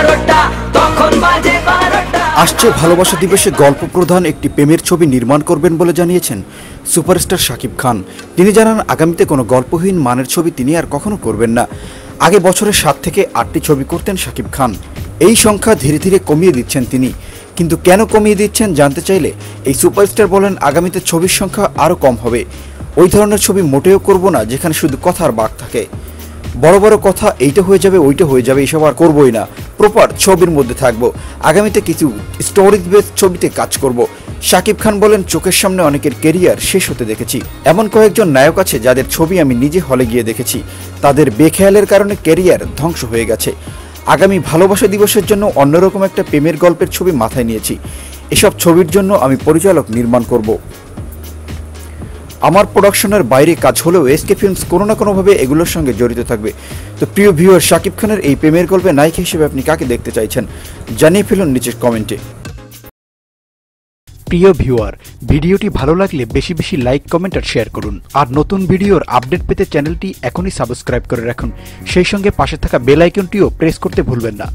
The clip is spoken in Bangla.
11টা, তখন বাজে 12টা। আসছে ভালোবাসা দিবসে গল্প প্রধান একটি প্রেমের ছবি নির্মাণ করবেন বলে জানিয়েছেন সুপারস্টার শাকিব খান। তিনি জানান আগামীতে কোনো গল্পহীন মানের ছবি তিনি আর কখনো করবেন না। আগে বছরে 7 থেকে 8টি ছবি করতেন শাকিব খান। এই সংখ্যা ধীরে ধীরে কমিয়ে দিচ্ছেন তিনি। কিন্তু কেন কমিয়ে দিচ্ছেন জানতে চাইলে এই সুপারস্টার বলেন, আগামীতে ছবির সংখ্যা আরও কম হবে। ওই ধরনের ছবি মোটেও করব না যেখানে শুধু কথার বাক থাকে। বড় বড় কথা এইটা হয়ে যাবে ওইটা হয়ে যাবে এসব আর করবোই না। প্রপার ছবির মধ্যে থাকবো। আগামীতে কিছু স্টোরি বেস ছবিতে কাজ করব। শাকিব খান বলেন, চোখের সামনে অনেকের কেরিয়ার শেষ হতে দেখেছি। এমন কয়েকজন নায়ক আছে যাদের ছবি আমি নিজে হলে গিয়ে দেখেছি। তাদের বেখেয়ালের কারণে কেরিয়ার ধ্বংস হয়ে গেছে। আগামী ভালোবাসা দিবসের জন্য অন্যরকম একটা প্রেমের গল্পের ছবি মাথায় নিয়েছি। এসব ছবির জন্য আমি পরিচালক নির্মাণ করব। আমার প্রোডাকশনের বাইরে কাজ হলেও এসকে ফিল্মস কোনো না কোনোভাবে এগুলোর সঙ্গে জড়িত থাকবে। তো প্রিয় ভিউয়ার, শাকিব খানের এই প্রেমের গল্পে নায়িকা হিসেবে আপনি কাকে দেখতে চাইছেন জানিয়ে ফেলুন নিচের কমেন্টে। প্রিয় ভিউয়ার, ভিডিওটি ভালো লাগলে বেশি বেশি লাইক, কমেন্ট আর শেয়ার করুন। আর নতুন ভিডিওর আপডেট পেতে চ্যানেলটি এখনই সাবস্ক্রাইব করে রাখুন। সেই সঙ্গে পাশে থাকা বেল আইকনটিও প্রেস করতে ভুলবেন না।